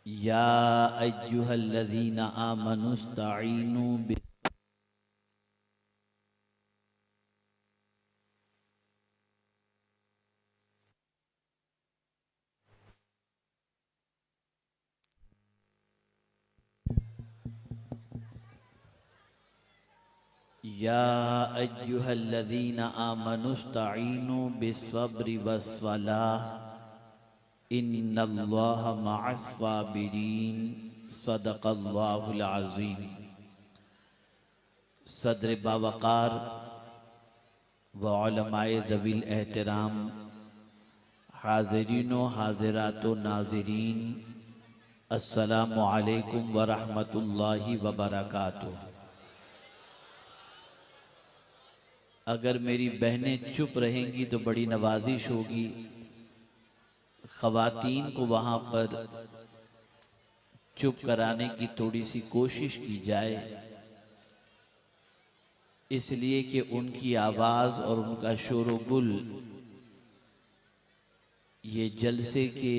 या अय्युहल्लज़ीना आमनुस्तईनु या अय्युहल्लज़ीना आमनुस्तईनु बिस्सब्रि वस्सलाह इन्नल्लाहा मअस्साबिरीन सदक़ल्लाहुल अज़ीम। सदर बावक़ार व उलमाए ज़वील एहतराम, हाज़िरीन व हाज़िरात व नाज़रीन, अस्सलामु अलैकुम व रहमतुल्लाहि व बरकातुहू। अगर मेरी बहनें चुप रहेंगी तो बड़ी नवाजिश होगी। ख़वातीन को वहाँ पर चुप कराने की थोड़ी सी कोशिश की जाए, इसलिए कि उनकी आवाज़ और उनका शोरगुल ये जलसे के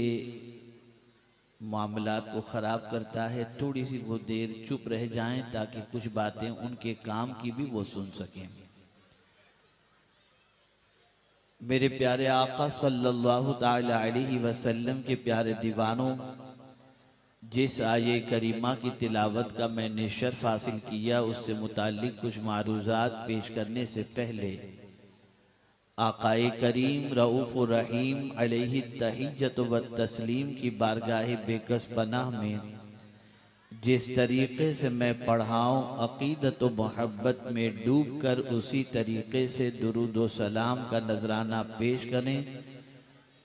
मामलात को ख़राब करता है। थोड़ी सी वो देर चुप रह जाएं ताकि कुछ बातें उनके काम की भी वो सुन सकें। मेरे प्यारे आका सल्लल्लाहु ताला अलैहि वसल्लम के प्यारे दीवानों, जिस आये करीमा की तिलावत का मैंने शर्फ हासिल किया, उससे मुताल्लिक कुछ मारूज़ात पेश करने से पहले आकाए करीम रऊफ़ रहीम अलैहि तहिय्यत व तस्लीम की बारगाह बेकस पनाह में जिस तरीक़े से मैं पढ़ाऊँ, अक़ीदत व मोहब्बत में डूब कर उसी तरीक़े से दुरूद व सलाम का नजराना पेश करें।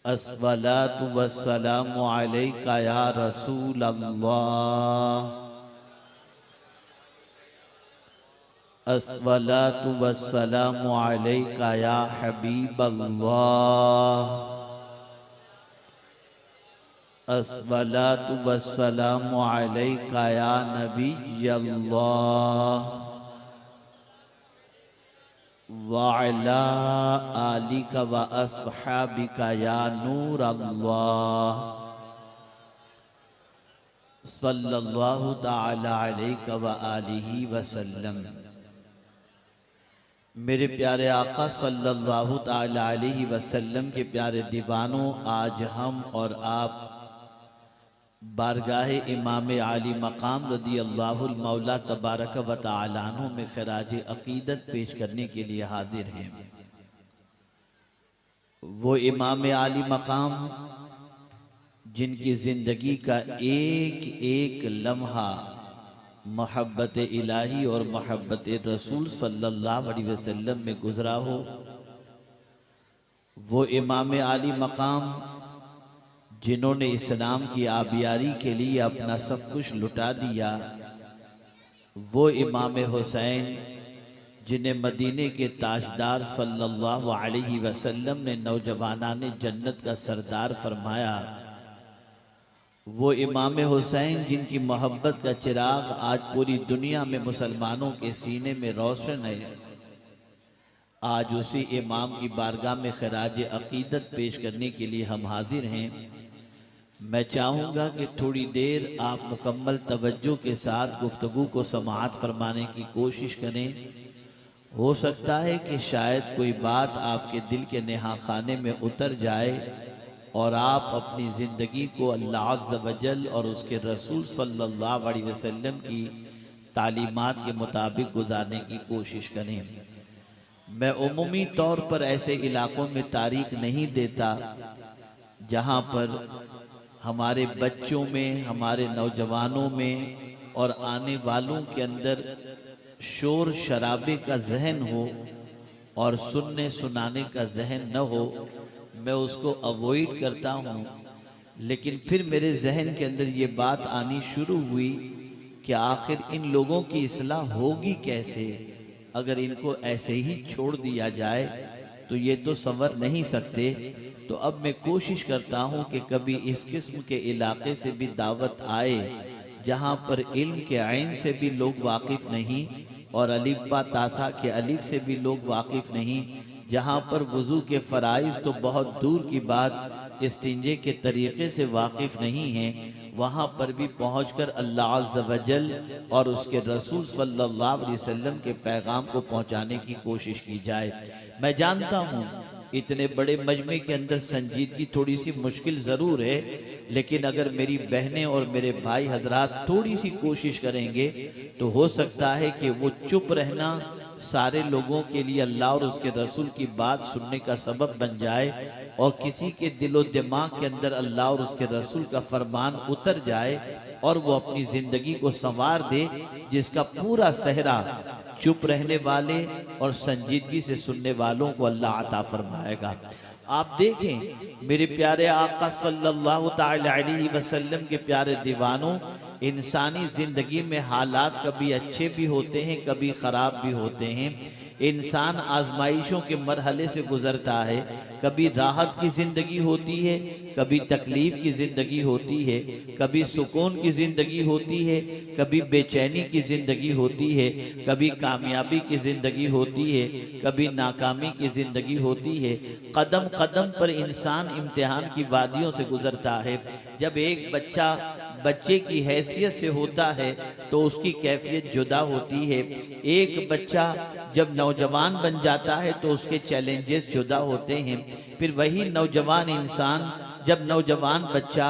अस्सलातु वस्सलामु अलैका या रसूल अल्लाह, अस्सलातु वस्सलामु अलैका या हबीब अल्लाह, अस्सलातु वस्सलामु अलैका या नबी अल्लाह व अला आलिका व अस्हाबिका या नूर अल्लाह सल्लल्लाहु ताला अलैका व आलिहि वसल्लम। मेरे प्यारे आका सल्लल्लाहु ताला अलैहि वसल्लम के प्यारे दीवानों, आज हम और आप बारगाह इमाम आली मकाम रदी अल्लाहुल मौला तबारक व तआला अन्हु में खराज अकीदत पेश करने के लिए हाजिर हैं। वो इमाम आली मकाम जिनकी ज़िंदगी का एक एक लम्हा मोहब्बत इलाही और मोहब्बत रसूल सल्लल्लाहु अलैहि वसल्लम में गुजरा हो, वो इमाम आली मकाम जिन्होंने इस्लाम की आबियारी के लिए अपना सब कुछ लुटा दिया, वो इमाम हुसैन जिन्हें मदीने के ताजदार सल्लल्लाहु अलैहि वसल्लम ने नौजवानाने जन्नत का सरदार फरमाया, वो इमाम हुसैन जिनकी मोहब्बत का चिराग आज पूरी दुनिया में मुसलमानों के सीने में रोशन है, आज उसी इमाम की बारगाह में खराज अकीदत पेश करने के लिए हम हाजिर हैं। मैं चाहूँगा कि थोड़ी देर आप मुकम्मल तवज्जो के साथ गुफ्तगू को समाअत फरमाने की कोशिश करें। हो सकता है कि शायद कोई बात आपके दिल के नेहा खाने में उतर जाए और आप अपनी ज़िंदगी को अल्लाह अज़्ज़ व जल और उसके रसूल सल्लल्लाहु अलैहि वसल्लम की तालीमात के मुताबिक गुजारने की कोशिश करें। मैं उमूमी तौर पर ऐसे इलाकों में तारीख नहीं देता जहाँ पर हमारे बच्चों में, हमारे नौजवानों में और आने वालों के अंदर शोर शराबे का जहन हो और सुनने सुनाने का जहन न हो, मैं उसको अवॉइड करता हूँ। लेकिन फिर मेरे जहन के अंदर ये बात आनी शुरू हुई कि आखिर इन लोगों की इस्लाह होगी कैसे? अगर इनको ऐसे ही छोड़ दिया जाए तो ये तो संवर नहीं सकते। तो अब मैं कोशिश करता हूँ कि कभी इस किस्म के इलाके से भी दावत आए जहाँ पर इल्म के आइन से भी लोग वाकिफ़ नहीं और अलिफ बा तासा के अलिफ से भी लोग वाकिफ़ नहीं, जहाँ पर वज़ू के फ़राइज़ तो बहुत दूर की बात इस्तिंजे के तरीक़े से वाकिफ़ नहीं हैं, वहाँ पर भी पहुँचकर अल्लाह अज़्ज़ व जल और उसके रसूल सल्लल्लाहु अलैहि वसल्लम के पैगाम को पहुँचाने की कोशिश की जाए। मैं जानता हूँ इतने बड़े मजमे के अंदर संजीदगी थोड़ी सी मुश्किल ज़रूर है, लेकिन अगर मेरी बहनें और मेरे भाई हजरात थोड़ी सी कोशिश करेंगे तो हो सकता है कि वो चुप रहना सारे लोगों के लिए अल्लाह और उसके रसूल की बात सुनने का सबब बन जाए और किसी के दिलो दिमाग के अंदर अल्लाह और उसके रसूल का फरमान उतर जाए और वो अपनी ज़िंदगी को संवार दे, जिसका पूरा सहरा चुप रहने वाले और संजीदगी से सुनने वालों को अल्लाह अता फरमाएगा। आप देखें मेरे प्यारे आका सल्लल्लाहु ताला अलैहि वसल्लम के प्यारे दीवानों, इंसानी ज़िंदगी में हालात कभी अच्छे भी होते हैं, कभी ख़राब भी होते हैं। इंसान आजमाइशों के मरहले से गुजरता है, कभी राहत की ज़िंदगी होती है, कभी तकलीफ़ की ज़िंदगी होती है, कभी सुकून की ज़िंदगी होती है, कभी बेचैनी की ज़िंदगी होती है, कभी कामयाबी की ज़िंदगी होती है, कभी नाकामी की ज़िंदगी होती है। कदम कदम पर इंसान इम्तिहान की वादियों से गुजरता है। जब एक बच्चा बच्चे की हैसियत से होता है तो उसकी कैफियत जुदा होती है। एक बच्चा जब नौजवान बन जाता है तो उसके चैलेंजेस जुदा होते हैं। फिर वही नौजवान इंसान जब नौजवान बच्चा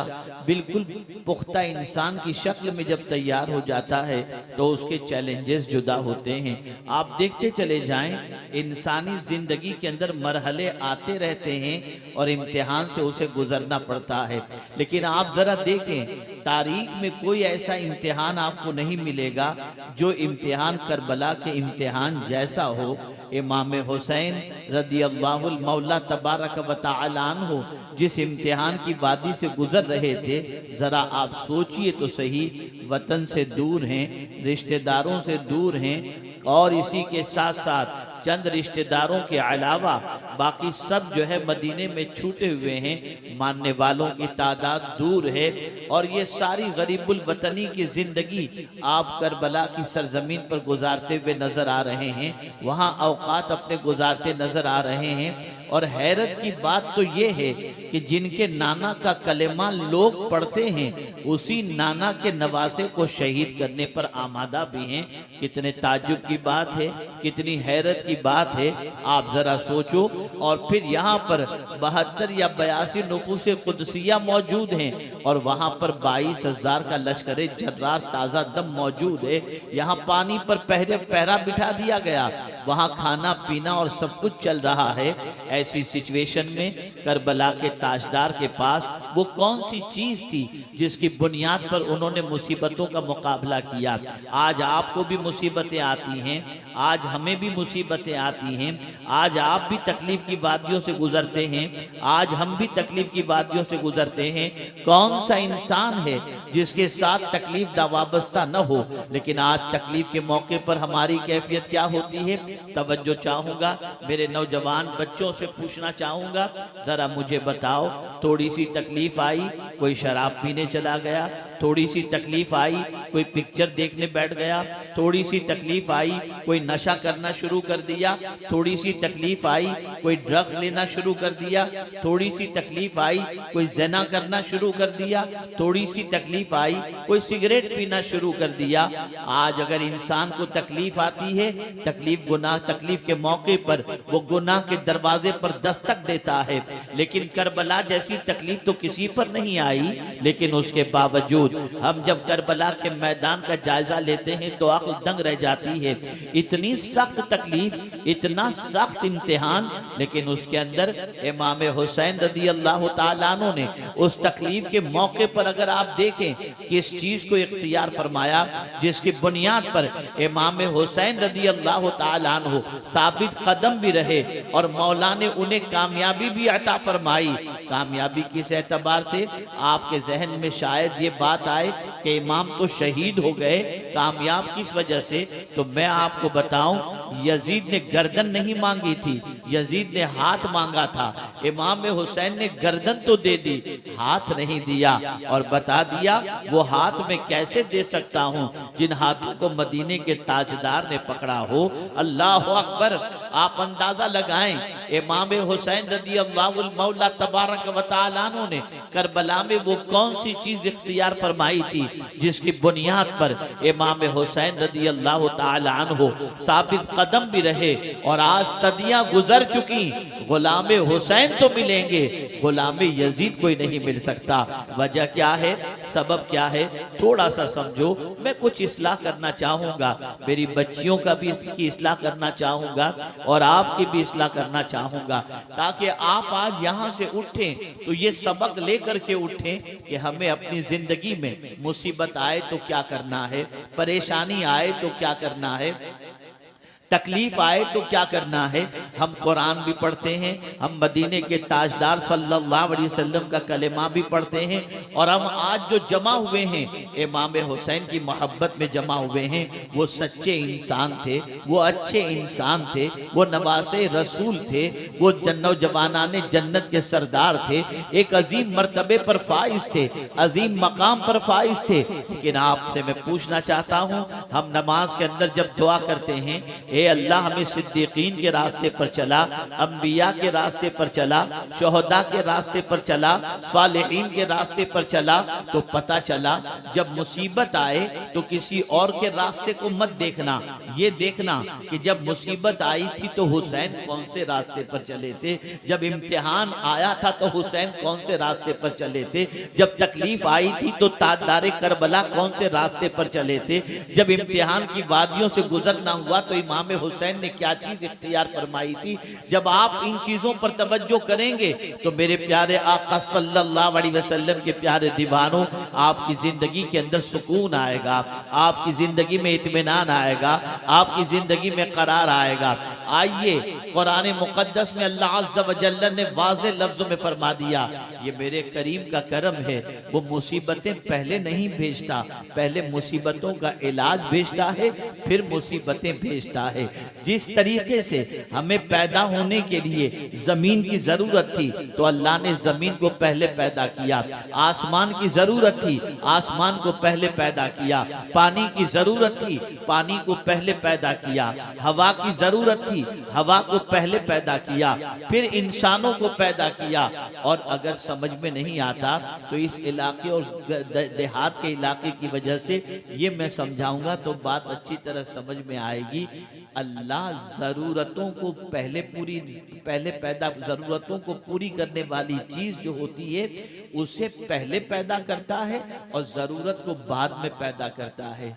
बिल्कुल पुख्ता इंसान की शक्ल में जब तैयार हो जाता है तो उसके चैलेंजेस जुदा होते हैं। आप देखते चले जाएं, इंसानी ज़िंदगी के अंदर मरहले आते रहते हैं और इम्तिहान से उसे गुजरना पड़ता है। लेकिन आप ज़रा देखें, तारीख में कोई ऐसा इम्तिहान आपको नहीं मिलेगा जो इम्तिहान करबला के इम्तिहान जैसा हो। इमाम हुसैन रदियल्लाहु मौला तबारक व तआला अन्हु जिस इम्तिहान की वादी से गुजर रहे थे, ज़रा आप सोचिए तो सही, वतन से दूर हैं, रिश्तेदारों से दूर हैं और इसी के साथ साथ चंद रिश्तेदारों के अलावा बाकी सब जो है मदीने में छूटे हुए हैं, मानने वालों की तादाद दूर है। और ये सारी गरीबुल वतनी की ज़िंदगी आप करबला की सरजमीन पर गुजारते हुए नज़र आ रहे हैं, वहाँ औकात अपने गुजारते नज़र आ रहे हैं। और हैरत की बात तो ये है कि जिनके नाना का कलेमा लोग पढ़ते हैं, उसी नाना के नवासे को शहीद करने पर आमादा भी हैं। कितने ताज्जुब की बात है, कितनी हैरत की बात है, आप जरा सोचो। और फिर यहाँ पर 72 या 82 नुफूस कुदसिया मौजूद हैं और वहाँ पर 22,000 का लश्कर जर्रार ताज़ा दम मौजूद है। यहाँ पानी पर पहरा बिठा दिया गया, वहाँ खाना पीना और सब कुछ चल रहा है। ऐसी सिचुएशन में करबला के ताजदार के पास वो कौन सी चीज थी जिसकी बुनियाद पर उन्होंने मुसीबतों का मुकाबला किया। आज आपको भी मुसीबतें आती हैं, आज हमें भी मुसीबतें आती हैं, आज आप भी तकलीफ की वादियों से गुजरते हैं, आज हम भी तकलीफ की वादियों से गुजरते हैं। कौन सा इंसान है जिसके साथ तकलीफ दा वाबस्ता न हो, लेकिन आज तकलीफ के मौके पर हमारी कैफियत क्या होती है। तवज्जो चाहूँगा, मेरे नौजवान बच्चों से पूछना चाहूँगा, ज़रा मुझे बताओ, थोड़ी सी तकलीफ आई कोई शराब पीने चला गया, थोड़ी सी तकलीफ आई कोई पिक्चर देखने बैठ गया, थोड़ी सी तकलीफ आई कोई नशा करना शुरू कर दिया, थोड़ी सी तकलीफ आई कोई ड्रग्स लेना शुरू कर दिया, थोड़ी सी तकलीफ आई कोई ज़िना करना शुरू कर दिया, थोड़ी सी तकलीफ आई कोई सिगरेट पीना शुरू कर दिया। आज अगर इंसान को तकलीफ आती है, तकलीफ गुनाह तकलीफ के मौके पर वो गुनाह के दरवाजे पर दस्तक देता है। लेकिन करबला जैसी तकलीफ तो किसी पर नहीं आई, लेकिन उसके बावजूद हम जब करबला के मैदान का जायजा लेते हैं तो अक्ल दंग रह जाती है। इतनी सख्त तकलीफ, इतना सख्त इम्तिहान, लेकिन उसके अंदर इमाम हुसैन रदियल्लाहु ताला अन्हु ने उस तकलीफ के मौके पर अगर आप देखें किस चीज को इख्तियार फरमाया, जिसकी बुनियाद पर इमाम हुसैन रदियल्लाहु ताला अन्हु साबित कदम भी रहे और मौला ने उन्हें कामयाबी भी अता फरमाई। कामयाबी किस एतबार से, आपके जहन में शायद ये बात आए कि इमाम तो शहीद हो गए, कामयाब किस वजह से। तो मैं आपको बताऊं, यजीद ने गर्दन नहीं मांगी थी, यजीद ने हाथ मांगा था। इमाम हुसैन ने गर्दन तो दे दी, हाथ नहीं दिया, और बता दिया वो हाथ मैं कैसे दे सकता हूँ जिन हाथों को मदीने के ताजदार ने पकड़ा हो। अल्लाह अकबर। आप अंदाजा लगाएं, इमाम हुसैन रज़ी अल्लाहु मौला तबारक व तआला अन्हु ने करबला में वो कौन सी चीज इख्तियार फरमाई थी जिसकी बुनियाद पर इमाम हुसैन रज़ी अल्लाहु तआला अन्हु साबित कदम भी रहे। और आज सदियां गुजर चुकी, गुलाम हुसैन तो मिलेंगे, गुलाम यजीद कोई नहीं मिल सकता। वजह क्या है, सबब क्या है, थोड़ा सा समझो। मैं कुछ इस्लाह करना चाहूँगा, मेरी बच्चियों का भी इसकी इस्लाह करना चाहूँगा और आपकी भी इस्लाह करना चाहूँगा, ताकि आप आज यहाँ से उठें तो ये सबक लेकर के उठें कि हमें अपनी ज़िंदगी में मुसीबत आए तो क्या करना है, परेशानी आए तो क्या करना है, तकलीफ आए तो क्या करना है। हम कुरान भी पढ़ते हैं, हम मदीने के ताजदार सल्लल्लाहु अलैहि वसल्लम का कलेमा भी पढ़ते हैं, और हम आज जो जमा हुए हैं इमाम हुसैन की मोहब्बत में जमा हुए हैं। वो सच्चे इंसान थे, वो अच्छे इंसान थे, वो नवासे रसूल थे, वो नौजवानाने जन्नत के सरदार थे, एक अजीम मर्तबे पर फाइज थे, अजीम मकाम पर फाइज थे। लेकिन आपसे मैं पूछना चाहता हूँ, हम नमाज के अंदर जब दुआ करते हैं, ए अल्लाह हमें सिद्दीकीन के रास्ते पर चला, अंबिया के रास्ते पर चला, शोहदा के रास्ते पर चला, सालिहीन के रास्ते पर चला, तो पता चला जब मुसीबत आए तो किसी और के रास्ते को मत देखना, ये देखना कि जब मुसीबत आई थी तो हुसैन कौन से रास्ते पर चले थे, जब इम्तिहान आया था तो हुसैन कौन से रास्ते पर चले थे, जब तकलीफ आई थी तो ताजदारे करबला कौन से रास्ते पर चले थे, जब इम्तिहान की वादियों से गुजरना हुआ तो इमाम हुसैन ने क्या चीज इख्तियार फरमाई थी। जब आप इन चीजों पर तवज्जो करेंगे तो मेरे प्यारे आका सल्लल्लाहु अलैहि वसल्लम के प्यारे दीवानों, आपकी जिंदगी के अंदर सुकून आएगा, आपकी जिंदगी में इत्मीनान आएगा, आपकी जिंदगी में करार आएगा। आइए कुरान मुकद्दस में अल्लाह अज़्ज़ा व जल्ल ने वाज़े लफ्जों में फरमा दिया, ये मेरे करीम का करम है, वो मुसीबतें पहले नहीं भेजता, पहले मुसीबतों का इलाज भेजता है, फिर मुसीबतें भेजता है। जिस तरीके से हमें पैदा होने के लिए जमीन की जरूरत थी तो अल्लाह ने जमीन को पहले पैदा किया, आसमान की जरूरत थी, आसमान को पहले पैदा किया, पानी की जरूरत थी, पानी को पहले पैदा किया, हवा की जरूरत थी, हवा को पहले पैदा किया, फिर इंसानों को पैदा किया। और अगर समझ में नहीं आता तो इस इलाके और देहात के इलाके की वजह से ये मैं समझाऊंगा तो बात अच्छी तरह समझ में आएगी। अल्लाह जरूरतों को पहले पैदा जरूरतों को पूरी करने वाली चीज जो होती है उसे पहले पैदा करता है और जरूरत को बाद में पैदा करता है।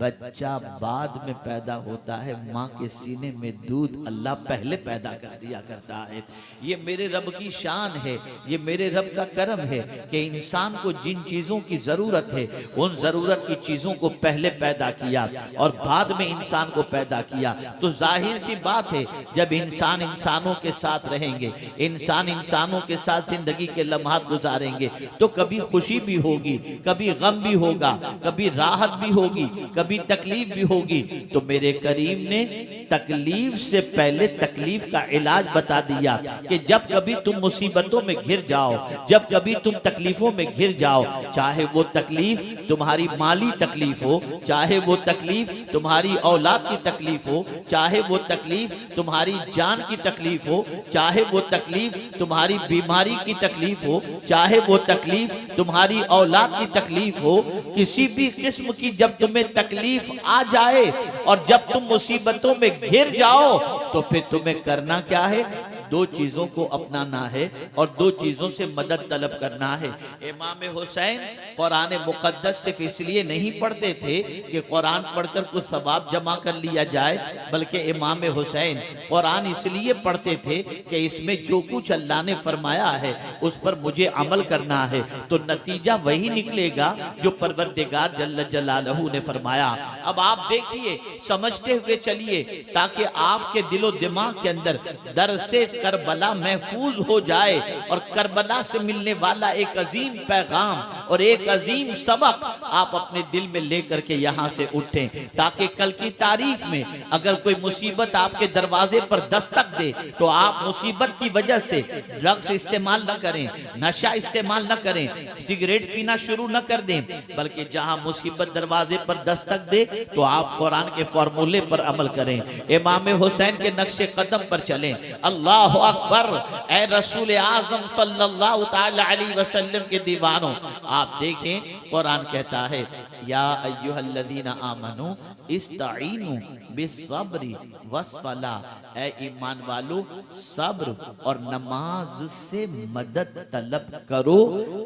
बच्चा बाद में पैदा होता है, माँ के सीने में दूध अल्लाह पहले पैदा कर दिया करता है। ये मेरे रब की शान है, ये मेरे रब का करम है कि इंसान को जिन चीज़ों की ज़रूरत है उन ज़रूरत की चीज़ों को पहले पैदा किया और बाद में इंसान को पैदा किया। तो जाहिर सी बात है जब इंसान इंसानों के साथ रहेंगे, इंसान इंसानों के साथ जिंदगी के लम्हात गुजारेंगे तो कभी खुशी भी होगी, कभी गम भी होगा, कभी राहत भी होगी, कभी तकलीफ भी होगी। तो मेरे करीम ने तकलीफ से पहले तकलीफ का इलाज बता दिया कि जब कभी तुम मुसीबतों में घिर जाओ, जब कभी तुम तकलीफों में घिर जाओ, चाहे वो तकलीफ तुम्हारी माली तकलीफ हो, चाहे वो तकलीफ तुम्हारी औलाद की तकलीफ हो, चाहे वो तकलीफ तुम्हारी जान की तकलीफ हो, चाहे वो तकलीफ तुम्हारी बीमारी की तकलीफ हो, चाहे वो तकलीफ तुम्हारी औलाद की तकलीफ हो, किसी भी किस्म की जब तुम्हें तकलीफ आ जाए और जब तुम मुसीबतों में घिर जाओ तो फिर तुम्हें करना क्या है? दो चीजों को अपनाना है और दो चीजों से मदद तलब करना है। इमाम हुसैन कुरान मुकद्दस सिर्फ इसलिए नहीं पढ़ते थे कि कुरान पढ़कर कुछ सवाब जमा कर लिया जाए, बल्कि इमाम हुसैन कुरान इसलिए पढ़ते थे कि इसमें जो कुछ अल्लाह ने फरमाया है उस पर मुझे अमल करना है, तो नतीजा वही निकलेगा जो परवरदिगार जल्ल जलालहू ने फरमाया। अब आप देखिए, समझते हुए चलिए ताकि आपके दिलो दिमाग के अंदर दर से करबला महफूज हो जाए और करबला से मिलने वाला एक अजीम पैगाम और एक अजीम सबक आप अपने दिल में लेकर के यहाँ से उठें, ताकि कल की तारीख में अगर कोई मुसीबत आपके दरवाजे पर दस्तक दे तो आप मुसीबत की वजह से ड्रग्स इस्तेमाल न करें, नशा इस्तेमाल न करें, सिगरेट पीना शुरू न कर दें, बल्कि जहां मुसीबत दरवाजे पर दस्तक दे तो आप कुरान के फॉर्मूले पर अमल करें, इमाम हुसैन के नक्शे कदम पर चलें। अल्लाह अकबर। ए रसूल आजम सल्लल्लाहु ताला अलैहि वसल्लम के दीवानों, आप देखें कुरान कहता है या अय्युहल्लज़ीना आमनू इस्ताईनु बिस्सब्री वस्सला, ए ईमान वालो सब्र और नमाज से मदद तलब करो,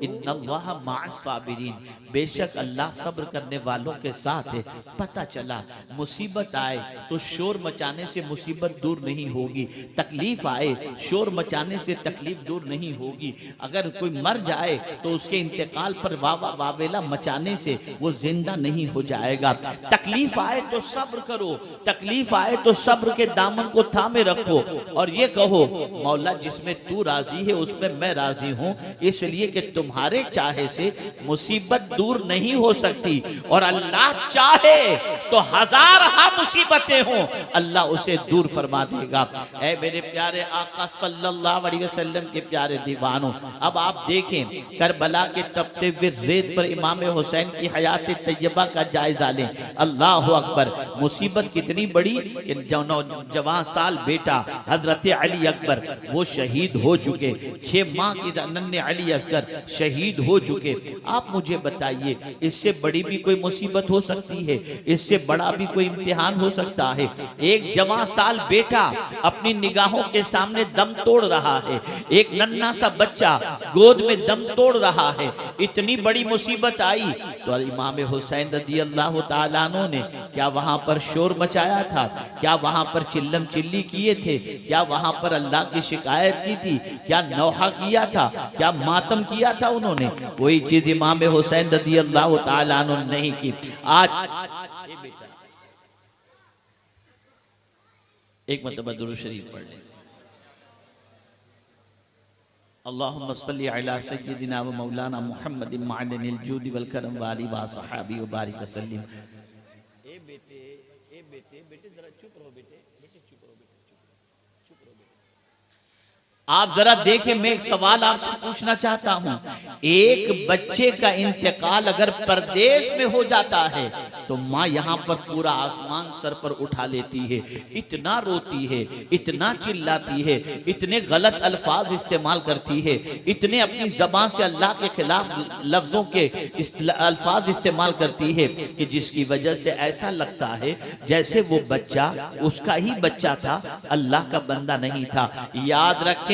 इन्नल्लाह मअस साबिरीन, बेशक अल्लाह सब्र करने वालों के साथ है। पता चला मुसीबत आए तो शोर मचाने से मुसीबत दूर नहीं होगी, तकलीफ आए शोर मचाने से तकलीफ दूर नहीं होगी, अगर कोई मर जाए तो उसके इंतकाल पर वावा वावेला मचाने से वो जिंदा नहीं हो जाएगा। तकलीफ आए तो सब्र करो, तकलीफ आए तो सब्र के दामन को थामे रखो और ये कहो मौला जिसमें तू राजी है उसमें मैं राजी हूँ, इसलिए कि तुम्हारे चाहे से मुसीबत दूर नहीं हो सकती और अल्लाह चाहे तो हजार मुसीबतें हों अल्लाह उसे दूर फरमा देगा। ऐ मेरे प्यारे आका सल्लल्लाहु अलैहि वसल्लम के प्यारे दीवानों, अब आप देखें करबला के तपते हुए रेत पर इमाम हुसैन की हयात तैयबा का जायजा लें। अल्लाह अकबर। मुसीबत कितनी बड़ी कि जवान साल बेटा हजरत अली अकबर वो शहीद हो चुके, 6 माह की नन्हे अली असगर शहीद हो चुके। आप मुझे बताइए इससे बड़ी भी कोई मुसीबत हो सकती है, इससे बड़ा भी कोई इम्तिहान हो सकता है? एक जवान साल बेटा अपनी निगाहों के सामने दम तोड़ रहा है, एक नन्हा सा बच्चा गोद में दम तोड़ रहा है, इतनी बड़ी मुसीबत आई तो इमाम हुसैन रज़ी अल्लाह ताला अन्हु ने क्या वहां पर शोर मचाया था? क्या वहां पर चिल्लम चिल्ली किए थे? क्या वहां पर अल्लाह की शिकायत की थी? क्या नौहा किया था? क्या मातम किया था उन्होंने? कोई चीज इमाम हुसैन रज़ी अल्लाह ताला अन्हु ने नहीं की। आज एक मरतबा दुरूद शरीफ पढ़ लें। अल्लाहुम्मा सल्ली अला सय्यिदिना व मौलाना मुहम्मदिन मअदनिल जूदि वल करम व आलिहि व सहाबी व बारिक वसल्लिम। ए बेटे जरा चुप रहो बेटे, चुप रहो बेटे। आप जरा देखें, मैं एक सवाल आपसे पूछना चाहता हूं। एक बच्चे का इंतकाल अगर परदेश में हो जाता है तो माँ यहाँ पर पूरा आसमान सर पर उठा लेती है, इतना रोती है, इतना चिल्लाती है, इतने गलत अल्फाज इस्तेमाल करती है, इतने अपनी जबान से अल्लाह के खिलाफ लफ्जों के अल्फाज इस्तेमाल करती है कि जिसकी वजह से ऐसा लगता है जैसे वो बच्चा उसका ही बच्चा था, अल्लाह का बंदा नहीं था। याद रखें,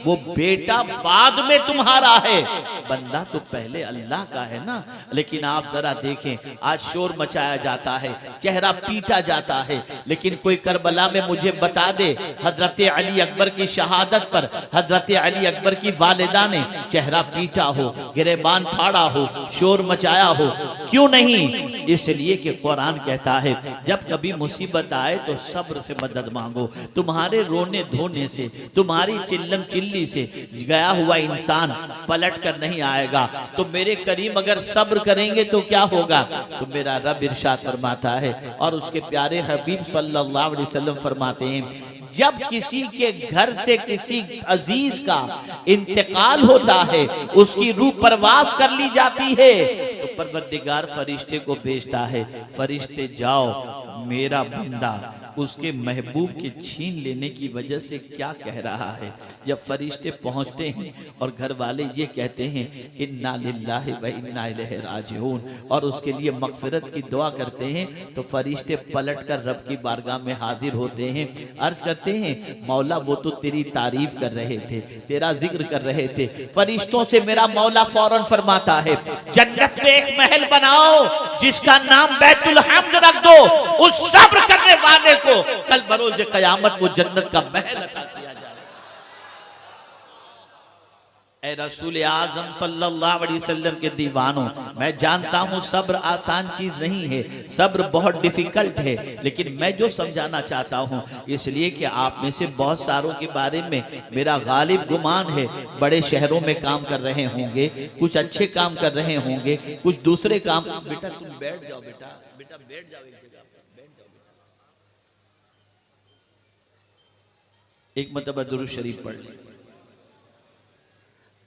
वो बेटा बाद में तुम्हारा है, बंदा तो पहले अल्लाह का है ना। लेकिन आप जरा देखें, आज शोर मचाया जाता है, चेहरा पीटा जाता है, लेकिन कोई करबला में मुझे बता दे हजरत अली अकबर की शहादत पर हजरत अली अकबर की वालिदा ने चेहरा पीटा हो, गिरेबान फाड़ा हो, शोर मचाया हो? क्यों नहीं? इसलिए कि कुरान कहता है जब कभी मुसीबत आए तो सब्र से मदद मांगो। तुम्हारे रोने धोने से, तुम्हारी चिल्लम चिल्ली से गया हुआ इंसान पलट कर नहीं आएगा। तो मेरे करीम अगर सब्र करेंगे तो क्या होगा? तो मेरा रब इरशाद फरमाता है और उसके प्यारे हबीब सल्लल्लाहु अलैहि वसल्लम फरमाते हैं, जब किसी के घर से किसी अजीज का इंतकाल होता है, उसकी रूह परवास कर ली जाती है, तो परवरदिगार फरिश्ते को भेजता है, फरिश्ते जाओ मेरा बंदा उसके महबूब के छीन लेने की वजह से क्या कह रहा है। जब फरिश्ते पहुंचते हैं और घर वाले ये कहते हैं इन्ना लिल्लाहि व इन्ना इलैहि राजिऊन और उसके लिए मगफिरत की दुआ करते हैं, तो फरिश्ते पलट कर रब की बारगाह में हाजिर होते हैं, अर्ज करते हैं मौला वो तो तेरी तारीफ कर रहे थे, तेरा जिक्र कर रहे थे। फरिश्तों से मेरा मौला फौरन फरमाता है जन्नत में एक महल बनाओ जिसका नाम बैतुल हम्द रख दो, उस सब्र करने वाले को कल बरोज़े क़यामत वो जन्नत का महल अता किया जाए। ए रसूल आजम सल्लल्लाहु अलैहि वसल्लम के दीवानों, मैं जानता हूँ सब्र आसान चीज नहीं है, सब्र बहुत डिफिकल्ट है, लेकिन मैं जो समझाना चाहता हूँ, इसलिए कि आप में से बहुत सारों के बारे में मेरा गालिब गुमान है, बड़े शहरों में काम कर रहे होंगे, कुछ अच्छे काम कर रहे होंगे, कुछ दूसरे काम। बेटा तुम बैठ जाओ, बेटा बेटा बैठ जाओ, एक जगह बैठ जाओ बेटा। एक मरतबा दुरूद शरीफ पढ़ ली।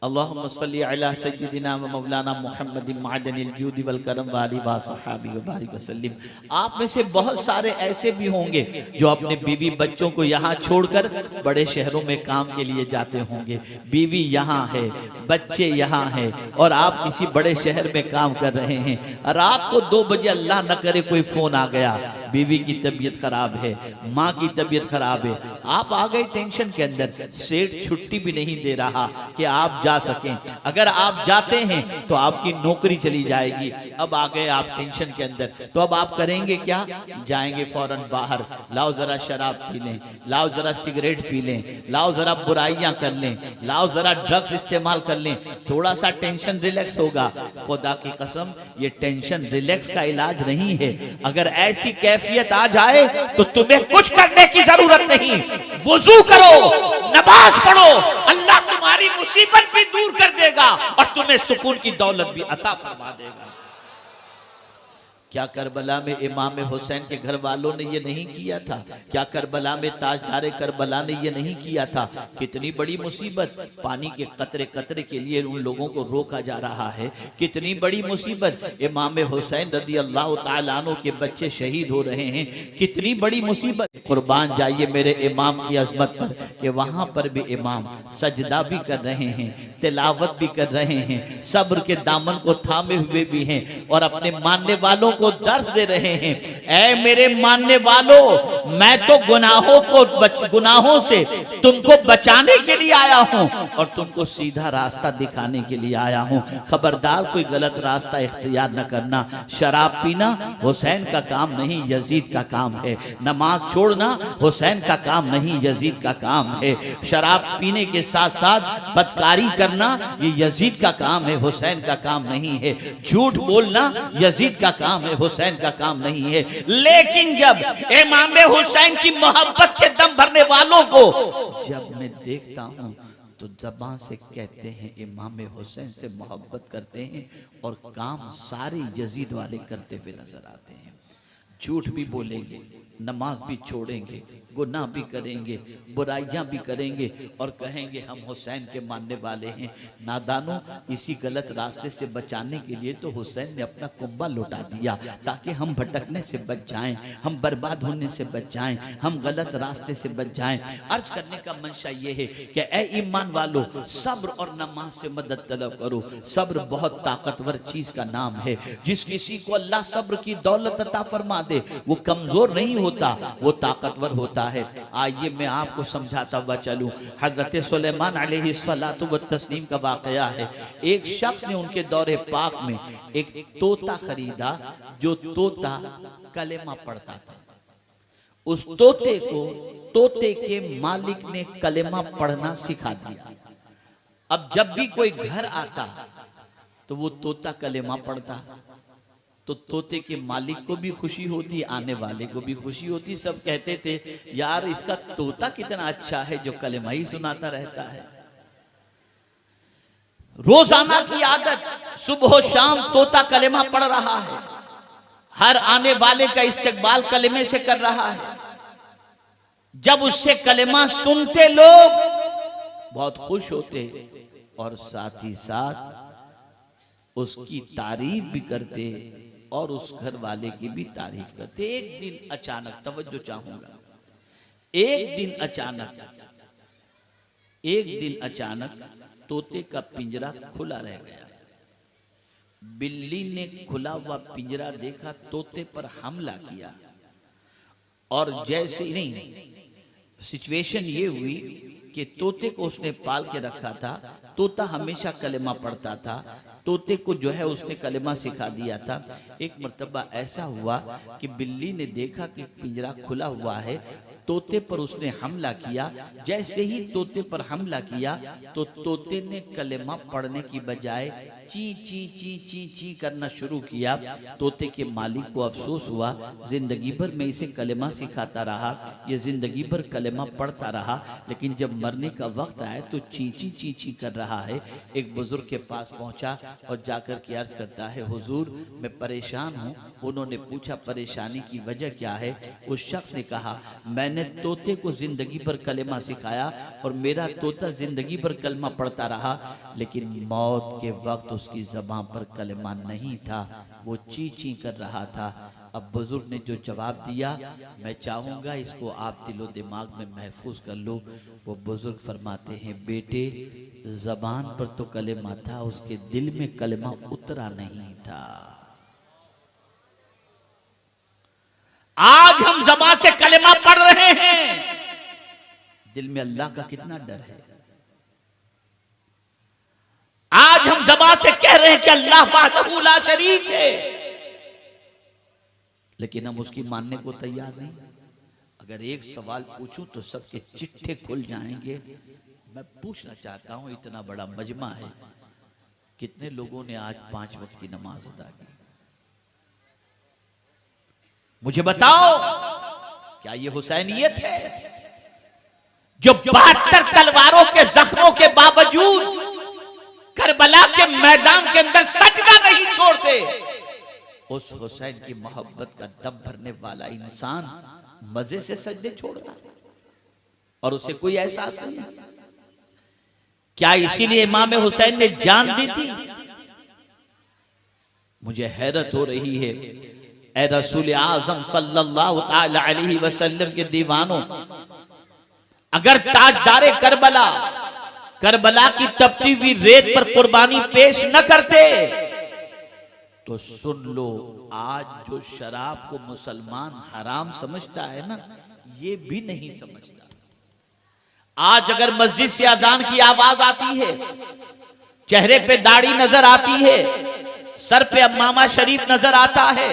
अल्लाहुम्मा सल्ली अला सय्यिदिना व मौलाना मुहम्मदिन मादनिल जूदि वल करम व आलिहि व सहाबी व बारिक वसल्लम। आप में से बहुत सारे ऐसे भी होंगे जो अपने बीवी बच्चों को यहाँ छोड़कर बड़े शहरों में काम के लिए जाते होंगे। बीवी यहाँ है, बच्चे यहाँ हैं, और आप किसी बड़े शहर में काम कर रहे हैं। रात को 2 बजे अल्लाह न करे कोई फोन आ गया, बीवी की तबीयत खराब है, माँ की तबीयत खराब है, आप आ गए टेंशन के अंदर। सेठ छुट्टी भी नहीं दे रहा कि आप जा सकें, अगर आप जाते हैं तो आपकी नौकरी चली जाएगी। अब आ गए आप टेंशन के अंदर, तो अब आप करेंगे क्या? जाएंगे फौरन बाहर, लाओ जरा शराब पी लें, लाओ जरा सिगरेट पी लें, लाओ जरा बुराइयां कर लें, लाओ जरा ड्रग्स इस्तेमाल कर लें, थोड़ा सा टेंशन रिलैक्स होगा। खुदा की कसम ये टेंशन रिलैक्स का इलाज नहीं है। अगर ऐसी कैफियत आ जाए तो तुम्हें कुछ करने की जरूरत नहीं, वुजू करो, नमाज पढ़ो, अल्लाह तुम्हारी मुसीबत भी दूर कर देगा और तुम्हें सुकून की दौलत भी अता फरमा देगा। क्या करबला में इमाम हुसैन के घर वालों ने ये नहीं किया था? क्या करबला में ताजदार करबला ने ये नहीं किया था? कितनी बड़ी मुसीबत, पानी के कतरे कतरे के लिए उन लोगों को रोका जा रहा है। कितनी बड़ी मुसीबत, इमाम हुसैन रदी अल्लाह तआला अन्हु के बच्चे शहीद हो रहे हैं। कितनी बड़ी मुसीबत। कुर्बान जाइए मेरे इमाम की अजमत पर कि वहां पर भी इमाम सजदा भी कर रहे हैं, तिलावत भी कर रहे हैं, सब्र के दामन को थामे हुए भी हैं और अपने मानने वालों को दर्द दे रहे हैं। ऐ मेरे मानने वालों, मैं तो गुनाहों से तुमको बचाने के लिए आया हूं और तुमको सीधा रास्ता दिखाने के लिए आया हूं। खबरदार कोई गलत रास्ता इख्तियार न करना। शराब पीना हुसैन का काम नहीं, यजीद का काम है। नमाज छोड़ना हुसैन का काम नहीं, यजीद का काम है। शराब पीने के साथ साथ बदकारी करना ये यजीद का काम है, हुसैन का काम नहीं है। झूठ बोलना यजीद का काम है, हुसैन का काम नहीं है। लेकिन जब इमाम हुसैन की मोहब्बत के दम भरने वालों को जब मैं देखता हूं तो ज़बान से कहते हैं इमाम हुसैन से मोहब्बत करते हैं और काम सारे यजीद वाले करते हुए नजर आते हैं। झूठ भी बोलेंगे, नमाज भी छोड़ेंगे, गुनाह भी करेंगे, बुराइयां भी करेंगे और कहेंगे हम हुसैन के मानने वाले हैं। नादानों, इसी गलत रास्ते से बचाने के लिए तो हुसैन ने अपना कुंबा लौटा दिया ताकि हम भटकने से बच जाएं, हम बर्बाद होने से बच जाएं, हम गलत रास्ते से बच जाएं। अर्ज करने का मंशा ये है कि ए ईमान वालों, सब्र और नमाज से मदद तलब करो। सब्र बहुत ताकतवर चीज का नाम है। जिस किसी को अल्लाह सब्र की दौलत अता फरमा दे वो कमजोर नहीं होता, वो ताकतवर होता है। आइए मैं आपको समझाता हुआ चलूं। हजरत सुलेमान अलैहिस्सलातु व तस्लीम का वाकया है। एक शख्स ने उनके दौरे पाक में एक तोता खरीदा, जो तोता कलेमा पढ़ता था। उस तोते को तोते के मालिक ने कलेमा पढ़ना सिखा दिया। अब जब भी कोई घर आता तो वो तोता कलेमा पढ़ता, तो तोते के मालिक को भी खुशी होती, आने वाले को भी खुशी होती। सब कहते थे यार इसका तोता कितना अच्छा है जो कलेमा ही सुनाता रहता है। रोजाना की आदत, सुबह शाम तोता कलेमा पढ़ रहा है, हर आने वाले का इस्तकबाल कलेमे से कर रहा है। जब उससे कलेमा सुनते लोग बहुत खुश होते और साथ ही साथ उसकी तारीफ भी करते और उस घर वाले की भी तारीफ करते। एक दिन अचानक, तवज्जो चाहूंगा, एक दिन अचानक तोते का पिंजरा खुला रह गया। बिल्ली ने खुला हुआ पिंजरा देखा, तोते पर हमला किया और जैसे नहीं, सिचुएशन ये हुई कि तोते को उसने पाल के रखा था। तोता हमेशा कलेमा पढ़ता था, तोते को जो है उसने कलेमा सिखा दिया था। एक मर्तबा ऐसा हुआ कि बिल्ली ने देखा कि पिंजरा खुला हुआ है, तोते पर उसने हमला किया। जैसे ही तोते पर हमला किया तो तोते ने कलेमा पढ़ने की बजाय ची ची ची ची ची करना शुरू किया। तोते के मालिक को अफसोस हुआ, जिंदगी भर मैं इसे कलेमा सिखाता रहा, ये जिंदगी भर कलेमा पढ़ता रहा, लेकिन जब मरने का वक्त आया तो ची ची ची ची कर रहा है। एक बुजुर्ग के पास पहुंचा और जाकर के अर्ज करता है, हुजूर मैं परेशान हूँ। उन्होंने पूछा परेशानी की वजह क्या है? उस शख्स ने कहा, मैंने तोते को जिंदगी भर कलेमा सिखाया और मेरा तोता जिंदगी भर कलमा पढ़ता रहा, लेकिन मौत के वक्त उसकी ज़बान पर कलेमा नहीं था, वो ची ची कर रहा था। अब बुजुर्ग ने जो जवाब दिया, मैं चाहूँगा इसको आप दिलो दिमाग में महफूज कर लो। वो बुजुर्ग फरमाते हैं, बेटे ज़बान पर तो कलेमा था, उसके दिल में कलेमा उतरा नहीं था। आज हम ज़बान से कलेमा पढ़ रहे हैं, दिल में अल्लाह का कितना डर है। आज हम ज़बान से कह रहे हैं कि अल्लाह वहदहू ला शरीक है, लेकिन हम उसकी मानने को तैयार नहीं। अगर एक सवाल पूछूं तो सबके चिट्ठे खुल जाएंगे। मैं पूछना चाहता हूं, इतना बड़ा मजमा है, कितने लोगों ने आज 5 वक्त की नमाज अदा की? मुझे बताओ, क्या ये हुसैनियत है जो 72 तलवारों के जख्मों के बावजूद करबला के मैदान के अंदर सजदा नहीं छोड़ते? उस हुसैन की मोहब्बत का दम भरने वाला इंसान मजे से सजदे छोड़ रहा है और उसे कोई एहसास नहीं। क्या इसीलिए इमाम हुसैन ने जान दी थी? मुझे हैरत हो रही है, ए रसूल आज़म सल्लल्लाहु ताला अलैहि वसल्लम के दीवानों, अगर ताजदारे करबला की तपती हुई रेत पर कुर्बानी पेश न करते तो सुन लो, आज जो शराब को मुसलमान हराम समझता है ना, ये भी नहीं समझता। आज अगर मस्जिद से अजान की आवाज आती है, चेहरे पे दाढ़ी नजर आती है, सर पे अम्मामा शरीफ नजर आता है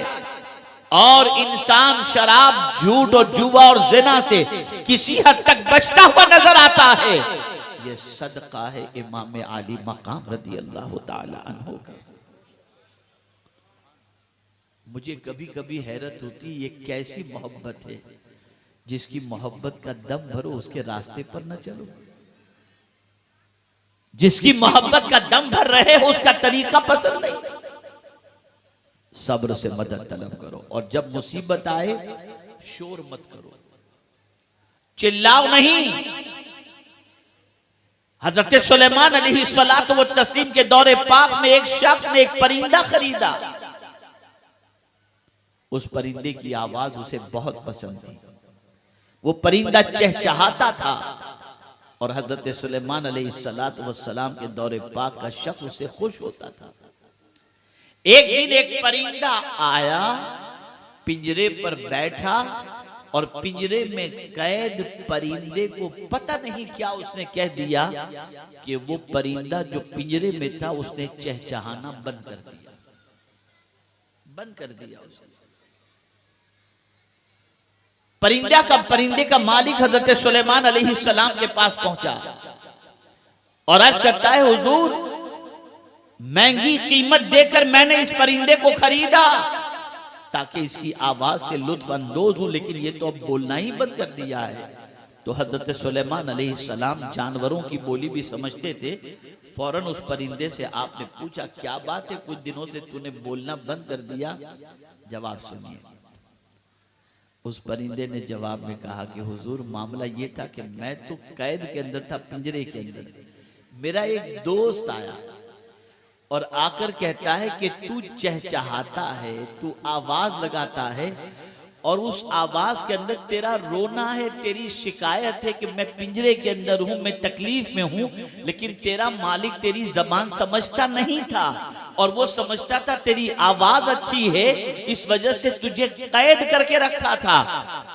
और इंसान शराब, झूठ और जुआ और जिना से किसी हद तक बचता हुआ नजर आता है, ये सदका है इमाम आली मकाम रदी अल्लाह ताला अन्हु का। मुझे कभी कभी हैरत होती, ये कैसी मोहब्बत है, जिसकी मोहब्बत का दम भरो उसके रास्ते पर न चलो, जिसकी मोहब्बत का दम भर रहे हो उसका तरीका पसंद नहीं। सब्र से मदद तलब करो और जब मुसीबत आए शोर मत करो, चिल्लाओ नहीं। हजरत सुलेमान अलैहिस्सलातु व तस्लीम के दौरे पाक में एक शख्स ने एक परिंदा खरीदा। उस परिंदे की आवाज उसे बहुत पसंद थी, वो परिंदा चहचहाता था और हजरत सुलेमान अलैहिस्सलातु वस्सलाम के दौरे पाक का शख्स उससे खुश होता था। एक दिन एक परिंदा आया, पिंजरे पर बैठा और पिंजरे में कैद परिंदे को पता नहीं क्या उसने कह दिया कि वो परिंदा जो पिंजरे में था उसने चहचहाना बंद कर दिया उसने। परिंदे का मालिक हजरत सुलेमान अलैहिस्सलाम के पास पहुंचा और अर्ज करता है, हुजूर महंगी कीमत देकर मैंने इस परिंदे को खरीदा ताकि इसकी आवाज से लुत्फ अंदोज हूं, लेकिन ये तो अब बोलना ही बंद कर दिया है। तो हजरत सुलेमान अलैहिस्सलाम जानवरों की बोली भी समझते थे। फौरन उस परिंदे से आपने पूछा, क्या बात है, कुछ दिनों से तूने बोलना बंद कर दिया? जवाब सुनिए। उस परिंदे ने जवाब में कहा कि हुजूर मामला ये था कि मैं तो कैद के अंदर था, पिंजरे के अंदर। मेरा एक दोस्त आया और आकर कहता है कि तू चहचहाता है, तू आवाज लगाता है और उस आवाज के अंदर तेरा रोना है, तेरी शिकायत है कि मैं पिंजरे के अंदर हूं, मैं तकलीफ में हूं, लेकिन तेरा मालिक तेरी जबान समझता नहीं था और वो समझता था तेरी आवाज अच्छी है, इस वजह से तुझे कैद करके रखा था।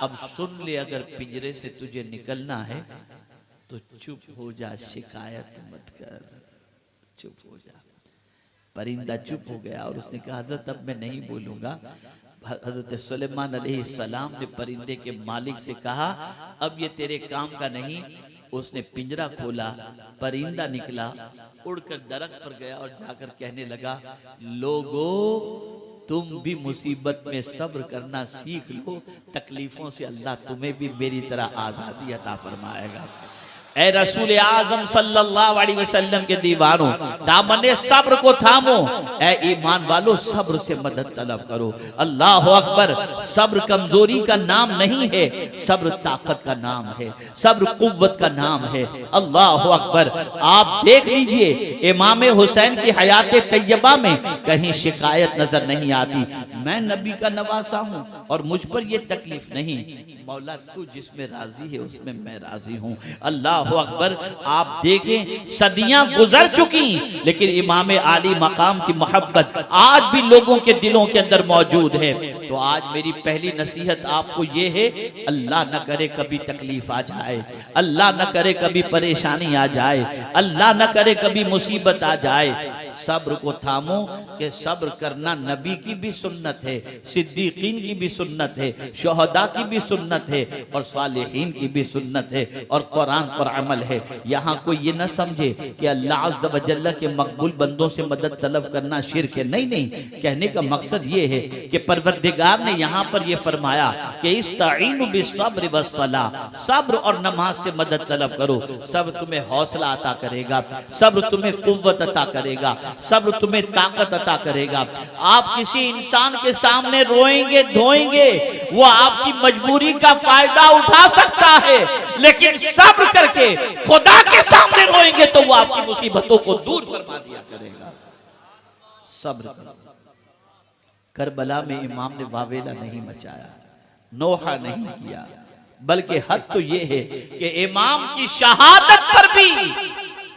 अब सुन ले, अगर पिंजरे से तुझे निकलना है तो चुप हो जा, शिकायत मत कर, चुप हो जा। परिंदा चुप हो गया और उसने कहा, हज़रत अब मैं नहीं बोलूंगा, हजरत सुलेमान अलैहिस्सलाम ने परिंदे के मालिक से कहा, अब ये तेरे काम का नहीं। उसने पिंजरा खोला, परिंदा निकला, उड़कर दरख्त पर गया और जाकर कहने लगा, लोगो तुम भी मुसीबत में सब्र करना सीख लो, तकलीफों से अल्लाह तुम्हें भी मेरी तरह आजादी अता फरमाएगा। ए रसूल आजम सल्लल्लाहु अलैहि वसल्लम के दीवानों, दामने सब्र को थामो। ए ईमान वालों, सब्र से मदद तलब करो। अल्लाह अकबर। सब्र कमजोरी का नाम नहीं है, सब्र ताकत का नाम है, सब्र कुव्वत का नाम है। अल्लाह अकबर। आप देख लीजिए, इमाम हुसैन की हयात तैयबा में कहीं शिकायत नजर नहीं आती। मैं नबी का नवासा हूँ और मुझ पर यह तकलीफ नहीं। मौला तू जिसमें राजी है उसमें मैं राजी हूँ। अल्लाह अकबर। आप देखें, सदियां गुजर चुकी, लेकिन इमाम आली मकाम की मोहब्बत आज भी लोगों के दिलों के अंदर मौजूद है। तो आज मेरी पहली नसीहत आपको ये है, अल्लाह न करे कभी तकलीफ आ जाए, अल्लाह न करे कभी परेशानी आ जाए, अल्लाह न करे कभी मुसीबत आ जाए। सब्र को थामो कि सब्र करना नबी की भी सुन्नत है, सिद्दीकीन की भी सुन्नत है, शुहदा की भी सुन्नत है और सालिहीन की भी सुन्नत है और कुरान पर अमल है। यहाँ कोई ये न समझे कि अल्लाह अज़्ज़ व जल्ल के मकबूल बंदों से मदद तलब करना शिर्क है। नहीं नहीं, कहने का मकसद ये है कि परवरदिगार ने यहाँ पर यह फरमाया कि इस्ताईनु बिस्सब्र वस्सलाह, सब्र और नमाज से मदद तलब करो। सब्र तुम्हें हौसला अता करेगा, सब्र तुम्हें कुव्वत अता करेगा, सब्र तुम्हें ताकत अता करेगा। आप किसी इंसान के सामने रोएंगे धोएंगे, वो आपकी मजबूरी का फायदा उठा सकता है, लेकिन सब्र करके खुदा के सामने रोएंगे तो वो आपकी मुसीबतों को दूर फरमा दिया करेगा। सब्र। करबला में इमाम ने वावेला नहीं मचाया, नोहा नहीं किया, बल्कि हद तो ये है कि इमाम की शहादत पर भी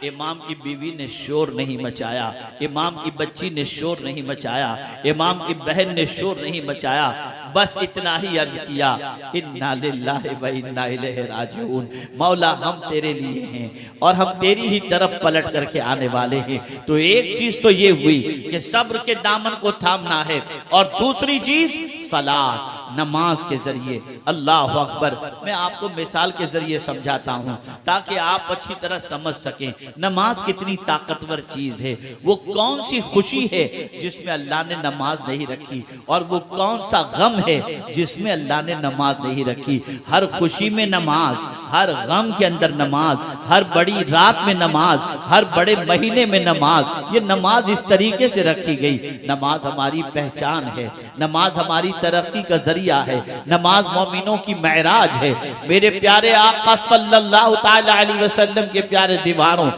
इमाम की बीवी ने शोर नहीं मचाया, इमाम की बच्ची ने शोर नहीं मचाया, इमाम की बहन ने शोर नहीं मचाया। बस इतना ही अर्ज किया, इन्ना लिल्लाहि व इन्ना इलैहि राजिऊन। मौला हम तेरे लिए हैं और हम तेरी ही तरफ पलट करके आने वाले हैं। तो एक चीज तो ये हुई कि सब्र के दामन को थामना है, और दूसरी चीज सलात, नमाज के जरिए। अल्लाह अकबर। मैं आपको मिसाल के जरिए समझाता हूँ ताकि आप अच्छी तरह समझ सकें नमाज कितनी ताकतवर चीज है। वो कौन सी खुशी है जिसमें अल्लाह ने नमाज नहीं रखी, और वो कौन सा गम है जिसमें अल्लाह ने नमाज नहीं रखी। हर खुशी में नमाज, हर गम के अंदर नमाज, हर बड़ी रात में नमाज, हर बड़े महीने में नमाज। ये नमाज इस तरीके से रखी गई। नमाज हमारी पहचान है, नमाज हमारी तरक्की का जरिया है, नमाज मोमिनों की मेराज है। मेरे प्यारे आका सल्लल्लाहु ताला अलैहि वसल्लम के प्यारे दीवारों,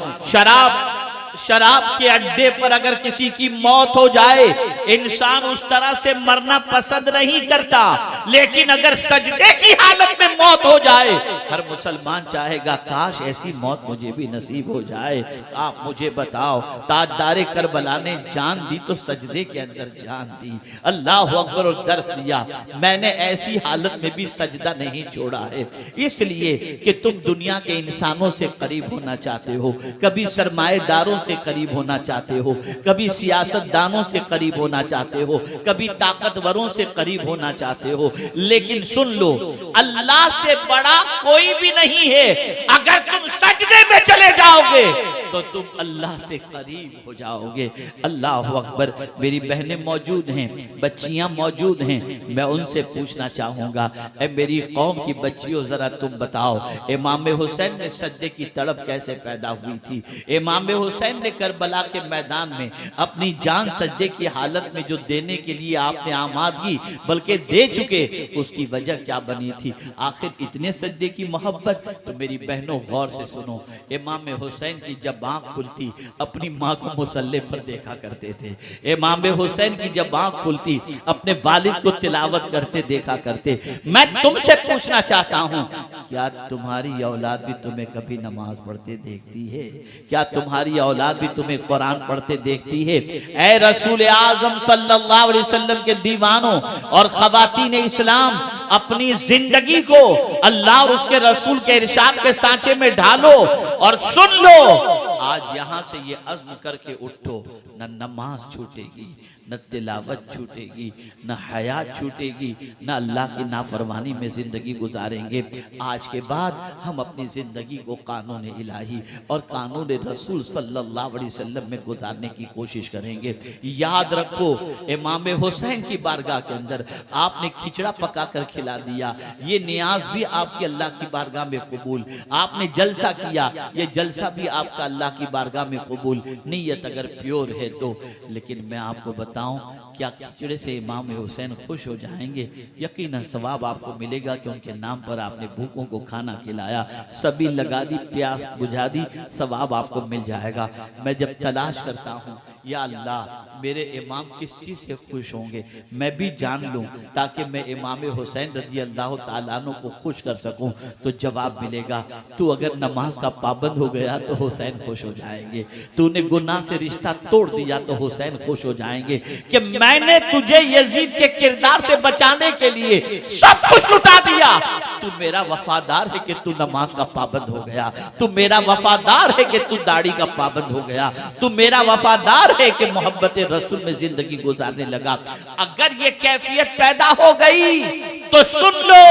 शराब के अड्डे पर अगर किसी की मौत हो जाए, इंसान उस तरह से मरना पसंद नहीं करता, लेकिन अगर सजदे की हालत में मौत हो जाए, हर मुसलमान चाहेगा काश ऐसी मौत मुझे भी नसीब हो जाए। आप मुझे बताओ, ताजदारे करबला ने जान दी तो सजदे के अंदर जान दी। अल्लाह अकबर। और दर्स दिया, मैंने ऐसी हालत में भी सजदा नहीं छोड़ा है, इसलिए कि तुम दुनिया के इंसानों से करीब होना चाहते हो, कभी सरमाएदारों से करीब होना चाहते हो, कभी सियासतदानों से करीब होना चाहते हो, कभी ताकतवरों से करीब होना चाहते हो, लेकिन सुन लो, अल्लाह से बड़ा कोई भी नहीं है। अगर तुम सजदे में चले जाओगे तो तुम अल्लाह से करीब हो जाओगे। अल्लाह अकबर। मेरी बहनें मौजूद हैं, बच्चियां मौजूद हैं, मैं उनसे पूछना चाहूंगा, ऐ मेरी कौम की बच्चियों, जरा तुम बताओ, इमाम हुसैन ने सजदे की तड़प कैसे पैदा हुई थी? इमाम हुसैन ने करबला के मैदान में अपनी जान सजदे की हालत में जो देने के लिए आपने आमादगी बल्कि दे चुके, उसकी वजह क्या बनी थी? आखिर इतने सजदे की मोहब्बत। तो मेरी बहनों गौर से सुनो, इमाम हुसैन की जब आंख खुलती, अपनी माँ को मुसल्ले पर देखा करते थे। इमाम हुसैन की जब आंख खुलती, अपने वालिद को तिलावत करते देखा करते। मैं तुमसे पूछना चाहता हूँ, क्या तुम्हारी औलाद भी तुम्हें कभी नमाज पढ़ते देखती है? क्या तुम्हारी औलाद भी तुम्हें कुरान पढ़ते देखती है? ऐ रसूल आजम सल्लल्लाहु अलैहि वसल्लम के दीवानों और खवातीन इस्लाम, अपनी जिंदगी को अल्लाह और उसके रसूल के इरशाद के सांचे में ढालो और सुन लो। आज यहां से ये अज़्म करके उठो, न नमाज छूटेगी, न तिलावत छूटेगी, न हयात छूटेगी, न अल्लाह की नाफरमानी में ज़िंदगी गुजारेंगे। आज के बाद हम अपनी ज़िंदगी को कानून इलाही और कानून रसूल सल्लल्लाहु अलैहि वसल्लम में गुजारने की कोशिश करेंगे। याद रखो, इमाम हुसैन की बारगाह के अंदर आपने खिचड़ा पका कर खिला दिया, ये नियाज भी आपकी अल्लाह की बारगाह में कबूल। आपने जलसा किया, ये जलसा भी आपका अल्लाह की बारगाह में कबूल। नीयत अगर प्योर है तो। लेकिन मैं आपको बताऊं, क्या खिचड़े से इमाम हुसैन खुश हो जाएंगे? यकीनन सवाब आपको मिलेगा कि उनके नाम पर आपने भूखों को खाना खिलाया, सभी लगा दी, प्यास बुझा दी, सवाब आपको मिल जाएगा। मैं जब तलाश करता हूँ, या अल्लाह मेरे इमाम किस चीज़ से खुश होंगे, मैं भी जान लूँ ताकि मैं इमाम हुसैन रज़ी अल्लाह ताला अन्हु को खुश कर सकूँ, तो जवाब मिलेगा, तू अगर नमाज का पाबंद हो गया तो हुसैन खुश हो जाएंगे। तूने गुनाह से रिश्ता तोड़ दिया तो हुसैन खुश हो जाएंगे कि मैंने तुझे यजीद के किरदार से बचाने के लिए सब कुछ लुटा दिया। तू मेरा वफादार है कि तू नमाज का पाबंद हो गया, तू मेरा वफादार है कि तू दाढ़ी का पाबंद हो गया, तू मेरा वफादार है कि मोहब्बत रसूल में जिंदगी गुजारने लगा। अगर ये कैफियत पैदा हो गई तो सुन लो,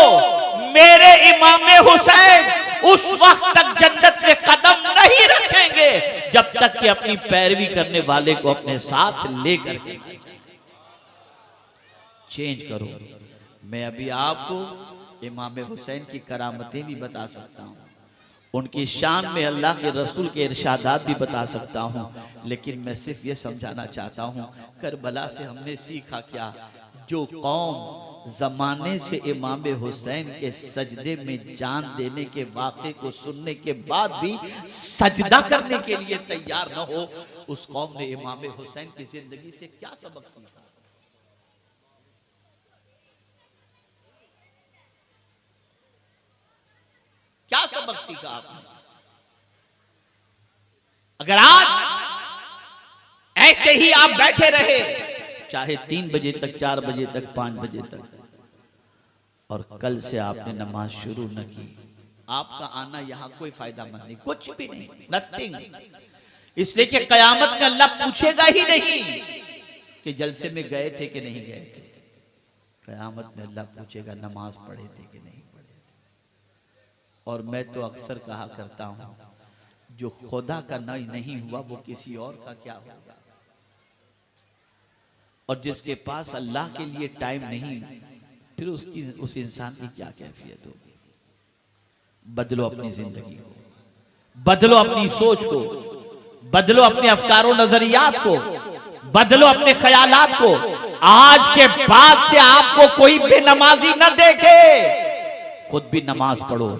मेरे इमाम हुसैन उस वक्त तक जन्नत में कदम नहीं रखेंगे जब तक कि अपनी पैरवी करने वाले को अपने साथ लेकर चेंज करो। मैं अभी आपको इमाम हुसैन की करामतें भी बता सकता हूँ, उनकी शान में अल्लाह के रसूल के इरशादात भी बता सकता हूँ, लेकिन मैं सिर्फ ये समझाना चाहता हूँ, करबला से हमने सीखा क्या? जो कौम जमाने से इमाम हुसैन के सजदे में जान देने के वाक़े को सुनने के बाद भी सजदा करने के लिए तैयार न हो, उस कौम ने इमाम हुसैन की जिंदगी से क्या सबक सीखा? क्या सबक सीखा आपने? अगर आज ऐसे ही आप बैठे रहे, चाहे 3 बजे तक, 4 बजे तक, 5 बजे तक, और कल से आपने नमाज शुरू न की, आपका आना यहां कोई फायदा मंद नहीं, कुछ भी नहीं, नथिंग। इसलिए कि कयामत में अल्लाह पूछेगा ही नहीं कि जलसे में गए थे कि नहीं गए थे। कयामत में अल्लाह पूछेगा नमाज पढ़े थे कि नहीं पढ़े थे। और मैं तो अक्सर कहा करता हूं, जो खुदा का नहीं हुआ वो किसी और का क्या होगा। और जिसके पास अल्लाह के लिए टाइम नहीं, फिर उस इंसान की क्या कैफियत होगी। बदलो अपनी जिंदगी को, बदलो अपनी सोच को, बदलो अपने अफकारों नजरियात को, बदलो अपने ख्यालात को। आज के बाद से आपको कोई बेनमाजी न देखे, खुद भी नमाज पढ़ो,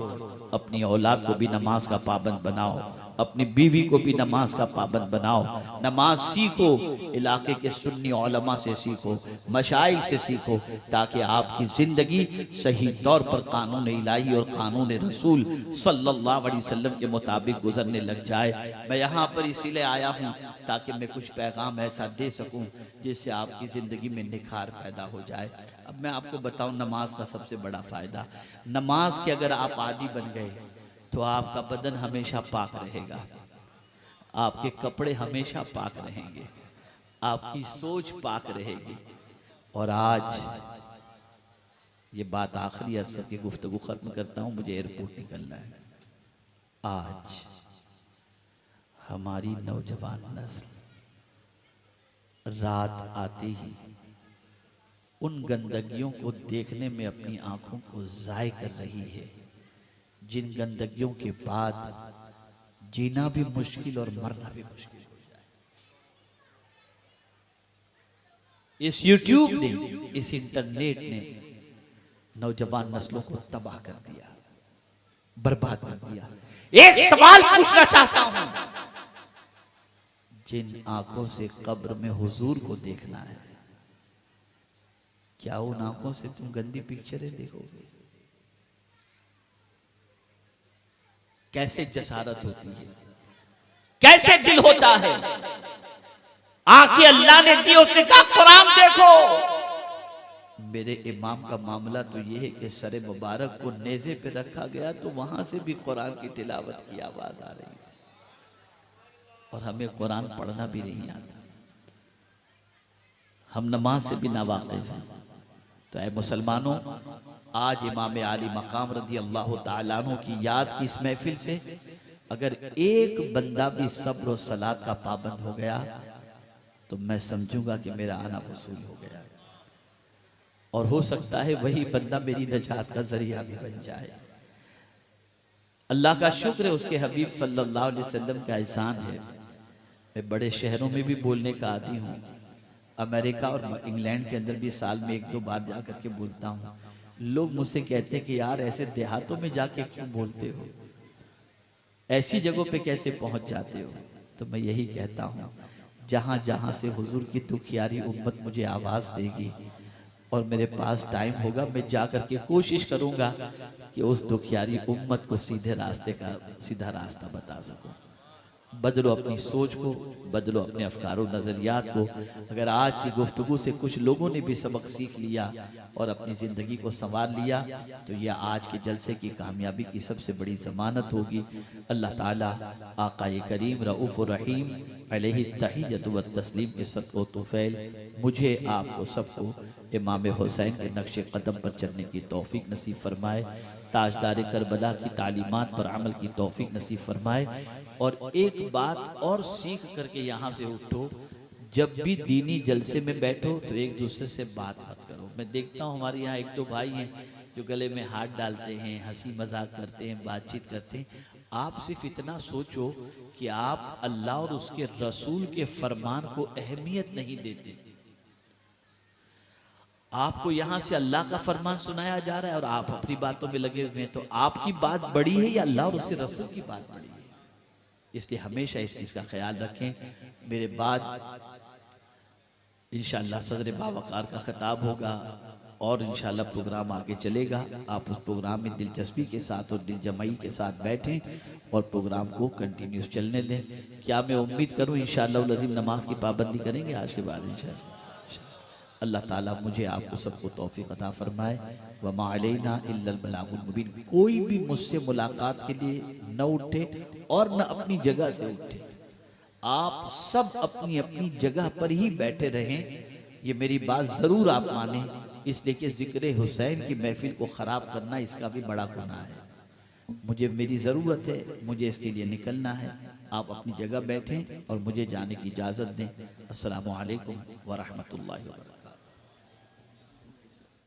अपनी औलाद को भी नमाज का पाबंद बनाओ, अपनी बीवी को भी नमाज का पाबंद बनाओ। नमाज सीखो, इलाके के सुन्नी उलमा से सीखो, मशाइख से सीखो, ताकि आपकी ज़िंदगी सही तौर पर कानून इलाही और कानून रसूल सल्लल्लाहु अलैहि वसल्लम के मुताबिक गुजरने लग जाए। मैं यहाँ पर इसीलिए आया हूँ ताकि मैं कुछ पैगाम ऐसा दे सकूँ जिससे आपकी ज़िंदगी में निखार पैदा हो जाए। अब मैं आपको बताऊँ नमाज का सबसे बड़ा फ़ायदा, नमाज के अगर आप आदी बन गए तो आपका बदन हमेशा पाक रहेगा, आपके कपड़े हमेशा पाक रहेंगे, आपकी सोच पाक रहेगी। और आज ये बात आखिरी अरसे की गुफ्तगू खत्म करता हूँ, मुझे एयरपोर्ट निकलना है। आज हमारी नौजवान नस्ल रात आते ही उन गंदगियों को देखने में अपनी आंखों को ज़ाय कर रही है जिन गंदगियों के बाद जीना भी मुश्किल और मरना भी मुश्किल हो जाए। इस यूट्यूब ने, इस इंटरनेट ने नौजवान नस्लों को तबाह कर दिया, बर्बाद कर दिया। एक सवाल पूछना चाहता हूं, जिन आंखों से कब्र में हुजूर को देखना है, क्या उन आंखों से तुम गंदी पिक्चरें देखोगे? कैसे जसारत होती है, कैसे दिल होता है। आंखें अल्लाह ने दी, उसने कहा कुरान देखो। मेरे इमाम का मामला तो यह है कि सरे मुबारक को नेज़े पे रखा गया तो वहां से भी कुरान की तिलावत की आवाज आ रही थी, और हमें कुरान पढ़ना भी नहीं आता। हम नमाज से भी नावाकिफ हैं। तो ऐ मुसलमानों, आज इमाम आली मकाम रदी अल्लाह ताला अन्हु की याद की इस महफिल से अगर एक बंदा भी सब्र और सलात का पाबंद हो गया तो मैं समझूंगा कि मेरा आना वसूल हो गया, और हो सकता है वही बंदा मेरी नजात का जरिया भी बन जाए। अल्लाह का शुक्र है, उसके हबीब सल्लल्लाहु अलैहि वसल्लम का एहसान है। मैं बड़े शहरों में भी बोलने का आदी हूँ, अमेरिका और इंग्लैंड के अंदर भी साल में 1-2 बार जा करके बोलता हूँ। लोग मुझसे कहते हैं कि यार ऐसे देहातों में जाके क्यों बोलते हो, ऐसी जगहों पे कैसे पहुंच जाते हो। तो मैं यही कहता हूँ, जहाँ जहाँ से हुजूर की दुखियारी उम्मत मुझे आवाज़ देगी और मेरे पास टाइम होगा, मैं जा कर के कोशिश करूँगा कि उस दुखियारी उम्मत को सीधे रास्ते का सीधा रास्ता बता सकूँ। बदलो अपनी सोच को, बदलो अपने अफकार और नज़रियात को। अगर आज की गुफ्तगू से कुछ लोगों ने भी सबक सीख लिया और अपनी ज़िंदगी को संवार लिया तो यह आज के जलसे की कामयाबी की सबसे बड़ी ज़मानत होगी। अल्लाह ताला आक़ाए करीम रऊफ़ रहीम अलैहि तहिय्यतु व तस्लीम के सदक़ो तुफ़ैल मुझे आपको सबको इमाम हुसैन के नक्शे कदम पर चलने की तौफ़ीक नसीब फरमाए, ताजदार करबला की तालीमात पर अमल की तौफ़ीक नसीब फरमाए। और एक बात और सीख करके यहाँ से उठो, जब भी दीनी जलसे में बैठो तो एक दूसरे से बात मत करो। मैं देखता हूँ हमारे यहाँ 1-2 भाई हैं जो गले में हाथ डालते हैं, हंसी मजाक करते हैं, बातचीत करते हैं। आप सिर्फ इतना सोचो कि आप अल्लाह और उसके रसूल के फरमान को अहमियत नहीं देते। आपको यहाँ से अल्लाह का फरमान सुनाया जा रहा है और आप अपनी बातों में लगे हुए हैं, तो आपकी बात बड़ी है या अल्लाह और उसके रसूल की बात बड़ी है? इसलिए हमेशा इस चीज़ का ख्याल रखें। मेरे बाद इंशाअल्लाह सदर बावकार का खिताब होगा और इंशाअल्लाह प्रोग्राम आगे चलेगा। आप उस प्रोग्राम में दिलचस्पी के साथ और दिलजमई के साथ बैठें और प्रोग्राम को कंटिन्यूस चलने दें। क्या मैं उम्मीद करूँ इंशाअल्लाह लज़ीम नमाज की पाबंदी करेंगे आज के बाद इंशाअल्लाह। अल्लाह ताला मुझे आपको सबको तौफीक अता फरमाए। वमा अलैना इल्लल बलागुल मुबीन। कोई भी मुझसे मुलाकात के लिए न उठे और न अपनी जगह से उठे, आप सब अपनी अपनी जगह पर ही बैठे रहें। ये मेरी बात ज़रूर आप माने, इसलिए कि ज़िक्र हुसैन की महफिल को ख़राब करना इसका भी बड़ा गुनाह है। मुझे मेरी ज़रूरत है, मुझे इसके लिए निकलना है। आप अपनी जगह बैठें और मुझे जाने की इजाज़त दें। अस्सलामु अलैकुम व रहमतुल्लाहि व बरकातहू।